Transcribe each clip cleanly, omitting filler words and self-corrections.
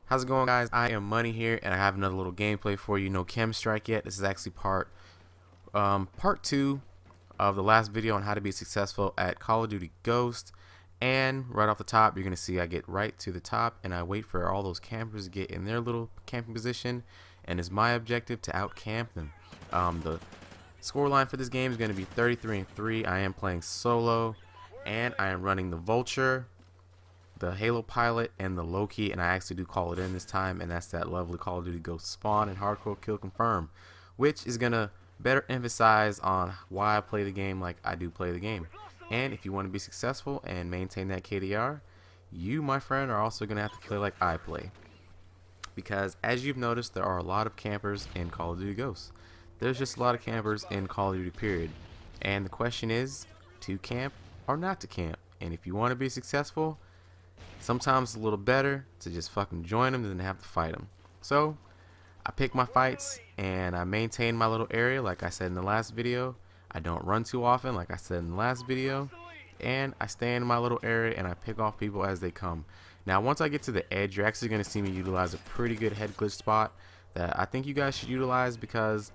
How's it going, guys? I am Money here, and I have another little gameplay for you. No chem strike yet. This is actually part 2 of the last video on how to be successful at Call of Duty Ghost. And right off the top, you're gonna see I get right to the top, and I wait for all those campers to get in their little camping position, and it's my objective to out camp them. The scoreline for this game is gonna be 33-3. I am playing solo, and I am running the Vulture, the Halo pilot, and the Loki, and I actually do call it in this time, and that's that lovely Call of Duty Ghost spawn and hardcore kill confirm, which is gonna better emphasize on why I play the game like I do play the game. And if you want to be successful and maintain that KDR, you, my friend, are also gonna have to play like I play, because as you've noticed, there are a lot of campers in Call of Duty Ghosts. There's just a lot of campers in Call of Duty period, and the question is to camp or not to camp. And if you want to be successful, sometimes it's a little better to just fucking join them than to have to fight them. So I pick my fights and I maintain my little area like I said in the last video. I don't run too often like I said in the last video, and I stay in my little area and I pick off people as they come. Now once I get to the edge, you're actually going to see me utilize a pretty good head glitch spot that I think you guys should utilize, because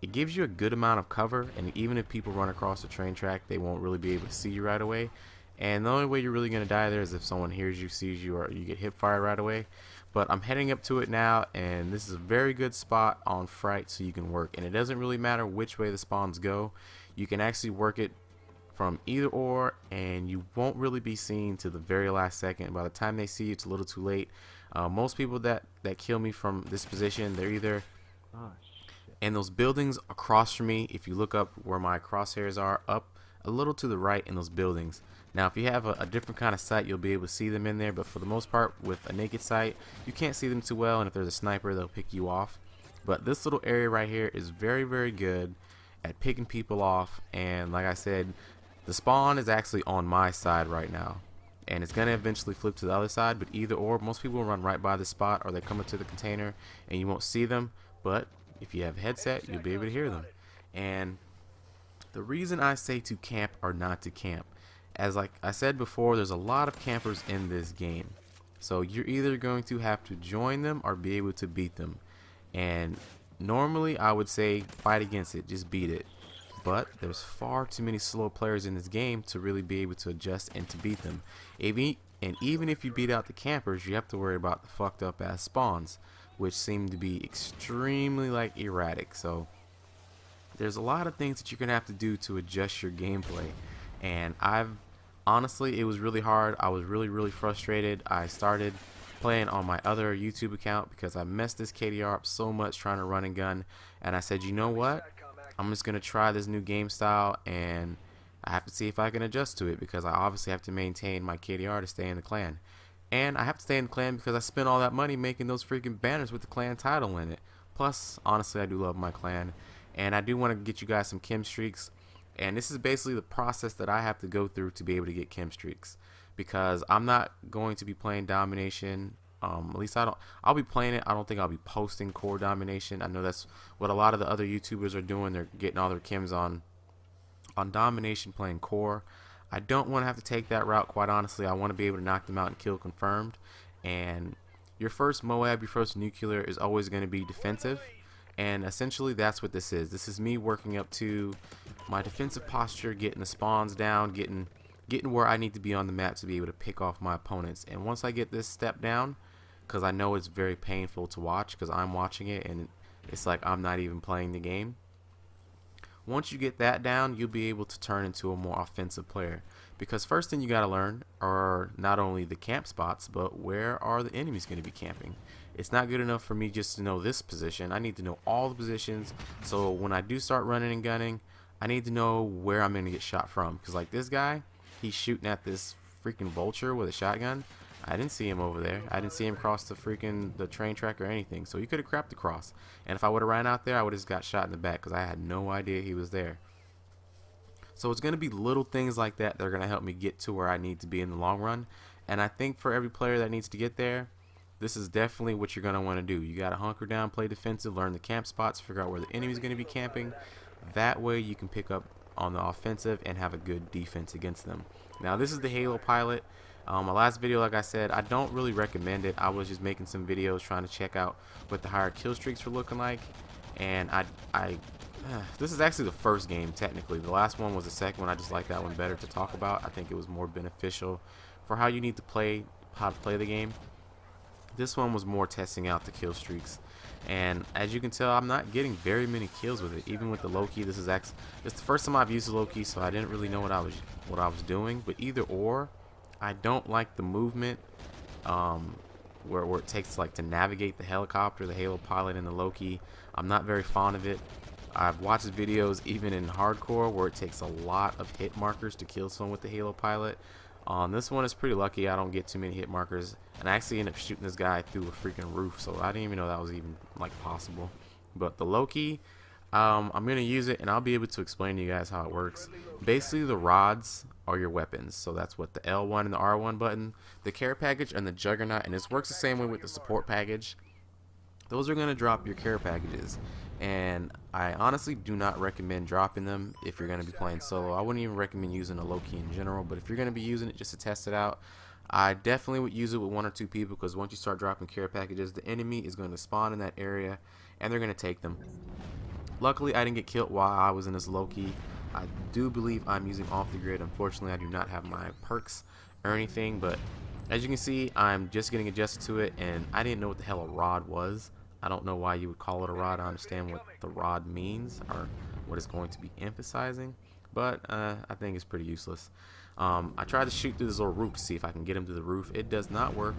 it gives you a good amount of cover, and even if people run across the train track, they won't really be able to see you right away. And the only way you're really going to die there is if someone hears you, sees you, or you get hip fired right away. But I'm heading up to it now, and this is a very good spot on Fright so you can work. And it doesn't really matter which way the spawns go. You can actually work it from either or, and you won't really be seen to the very last second. By the time they see you, it's a little too late. Most people that kill me from this position, they're either in those buildings across from me. If you look up where my crosshairs are, up a little to the right in those buildings. Now if you have a different kind of sight, you'll be able to see them in there, but for the most part with a naked sight you can't see them too well, and if there's a sniper they'll pick you off. But this little area right here is very, very good at picking people off, and like I said, the spawn is actually on my side right now, and it's gonna eventually flip to the other side, but either or, most people will run right by the spot, or they come into the container and you won't see them. But if you have a headset, you'll be able to hear them. And the reason I say to camp or not to camp, as like I said before, there's a lot of campers in this game, so you're either going to have to join them or be able to beat them. And normally I would say fight against it, just beat it, but there's far too many slow players in this game to really be able to adjust and to beat them. And even if you beat out the campers, you have to worry about the fucked up ass spawns, which seem to be extremely like erratic. So there's a lot of things that you're gonna have to do to adjust your gameplay. And honestly, it was really hard. I was really frustrated. I started playing on my other YouTube account because I messed this KDR up so much trying to run and gun, and I said, you know what, I'm just gonna try this new game style, and I have to see if I can adjust to it, because I obviously have to maintain my KDR to stay in the clan. And I have to stay in the clan because I spent all that money making those freaking banners with the clan title in it. Plus, honestly, I do love my clan, and I do want to get you guys some chem streaks. And this is basically the process that I have to go through to be able to get chem streaks, because I'm not going to be playing domination. At least I'll be playing it. I don't think I'll be posting core domination. I know that's what a lot of the other YouTubers are doing. They're getting all their chems on domination, playing core. I don't want to have to take that route, quite honestly. I want to be able to knock them out and kill confirmed. And your first Moab, your first nuclear is always going to be defensive. And essentially that's what this is. This is me working up to my defensive posture, getting the spawns down, getting where I need to be on the map to be able to pick off my opponents. And once I get this step down, because I know it's very painful to watch because I'm watching it and it's like I'm not even playing the game. Once you get that down, you'll be able to turn into a more offensive player, because first thing you got to learn are not only the camp spots, but where are the enemies going to be camping. It's not good enough for me just to know this position. I need to know all the positions, so when I do start running and gunning, I need to know where I'm going to get shot from. Because like this guy, he's shooting at this freaking Vulture with a shotgun. I didn't see him over there. I didn't see him cross the train track or anything, so he could have crapped across. And if I would have ran out there, I would have just got shot in the back because I had no idea he was there. So it's going to be little things like that that are going to help me get to where I need to be in the long run. And I think for every player that needs to get there, this is definitely what you're going to want to do. You got to hunker down, play defensive, learn the camp spots, figure out where the enemy's going to be camping. That way you can pick up on the offensive and have a good defense against them. Now this is the Halo pilot. My last video, like I said, I don't really recommend it. I was just making some videos trying to check out what the higher kill streaks were looking like, and this is actually the first game technically. The last one was the second one. I just like that one better to talk about. I think it was more beneficial for how you need to play, how to play the game. This one was more testing out the kill streaks, and as you can tell, I'm not getting very many kills with it. Even with the Loki, it's the first time I've used the Loki, so I didn't really know what I was doing. But either or, I don't like the movement where it takes like to navigate the helicopter, the Halo pilot, and the Loki. I'm not very fond of it. I've watched videos even in hardcore where it takes a lot of hit markers to kill someone with the Halo pilot. On this one, it's pretty lucky I don't get too many hit markers, and I actually ended up shooting this guy through a freaking roof, so I didn't even know that was even like possible. But the Loki, I'm gonna use it, and I'll be able to explain to you guys how it works. Basically, the rods are your weapons, so that's what the L1 and the R1 button, the care package, and the Juggernaut, and this works the same way with the support package. Those are gonna drop your care packages, and I honestly do not recommend dropping them if you're going to be playing solo. I wouldn't even recommend using a Loki in general, but if you're going to be using it just to test it out, I definitely would use it with 1 or 2 people, because once you start dropping care packages, the enemy is going to spawn in that area and they're going to take them. Luckily, I didn't get killed while I was in this Loki. I do believe I'm using off the grid. Unfortunately, I do not have my perks or anything, but as you can see, I'm just getting adjusted to it, and I didn't know what the hell a rod was. I don't know why you would call it a rod. I understand what the rod means or what it's going to be emphasizing, but I think it's pretty useless. I tried to shoot through this little roof to see if I can get him through the roof. It does not work.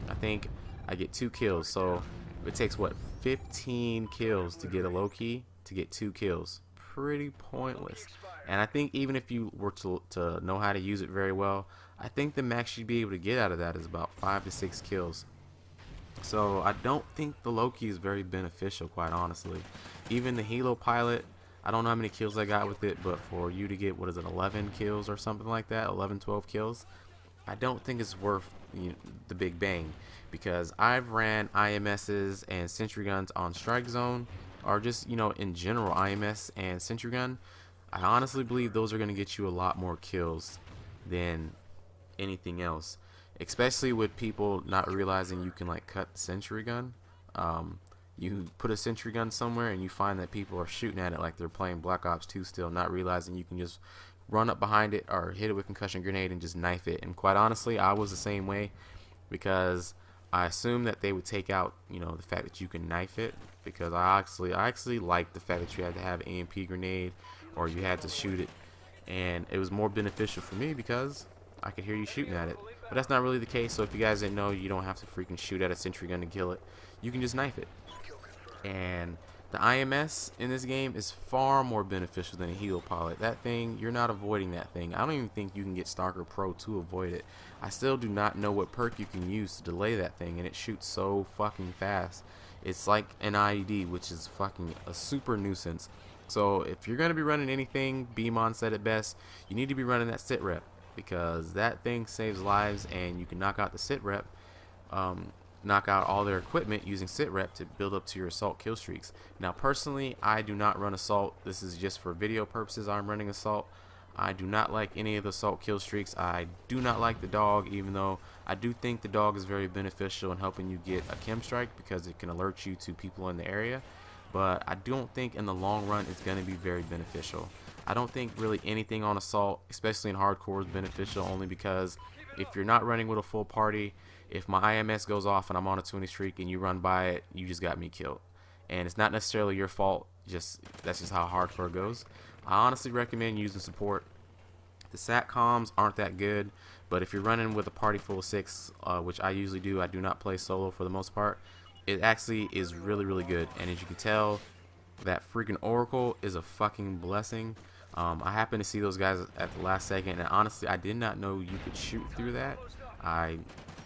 I think I get 2 kills, so it takes what, 15 kills to get a Loki to get 2 kills. Pretty pointless. And I think even if you were to know how to use it very well, I think the max you'd be able to get out of that is about 5 to 6 kills. So I don't think the Loki is very beneficial, quite honestly. Even the Halo pilot, I don't know how many kills I got with it, but for you to get, what is it, 11 kills or something like that, 11, 12 kills, I don't think it's worth the big bang, because I've ran IMSs and sentry guns on strike zone, or just, in general, IMS and sentry gun. I honestly believe those are going to get you a lot more kills than anything else, especially with people not realizing you can like cut the sentry gun. You put a sentry gun somewhere and you find that people are shooting at it like they're playing Black Ops 2 still, not realizing you can just run up behind it or hit it with concussion grenade and just knife it. And quite honestly, I was the same way, because I assumed that they would take out the fact that you can knife it, because I actually liked the fact that you had to have AMP grenade or you had to shoot it, and it was more beneficial for me because I could hear you shooting at it. But that's not really the case, so if you guys didn't know, you don't have to freaking shoot at a sentry gun to kill it. You can just knife it. And the IMS in this game is far more beneficial than a Halo pilot. That thing, you're not avoiding that thing. I don't even think you can get Stalker Pro to avoid it. I still do not know what perk you can use to delay that thing, and it shoots so fucking fast. It's like an IED, which is fucking a super nuisance. So if you're going to be running anything, BMON said it best, you need to be running that sit rep, because that thing saves lives, and you can knock out the sit rep, knock out all their equipment using sit rep to build up to your assault kill streaks. Now personally, I do not run assault. This is just for video purposes. I'm running assault. I do not like any of the assault kill streaks. I do not like the dog, even though I do think the dog is very beneficial in helping you get a chem strike, because it can alert you to people in the area. But I don't think in the long run it's going to be very beneficial. I don't think really anything on assault, especially in hardcore, is beneficial, only because if you're not running with a full party, if my IMS goes off and I'm on a 20 streak and you run by it, you just got me killed. And it's not necessarily your fault, that's just how hardcore goes. I honestly recommend using support. The SATCOMs aren't that good, but if you're running with a party full of 6, which I usually do, I do not play solo for the most part, it actually is really, really good. And as you can tell, that freaking Oracle is a fucking blessing. I happened to see those guys at the last second, and honestly, I did not know you could shoot through that. I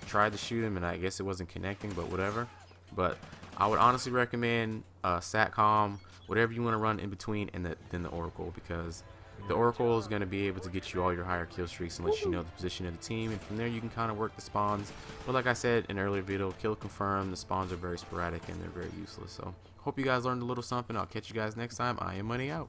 tried to shoot him, and I guess it wasn't connecting, but whatever. But I would honestly recommend SATCOM, whatever you want to run in between, and then the Oracle, because the Oracle is going to be able to get you all your higher kill streaks and let you know the position of the team, and from there you can kind of work the spawns. But like I said in an earlier video, kill confirm, the spawns are very sporadic and they're very useless. So hope you guys learned a little something. I'll catch you guys next time. I am Money out.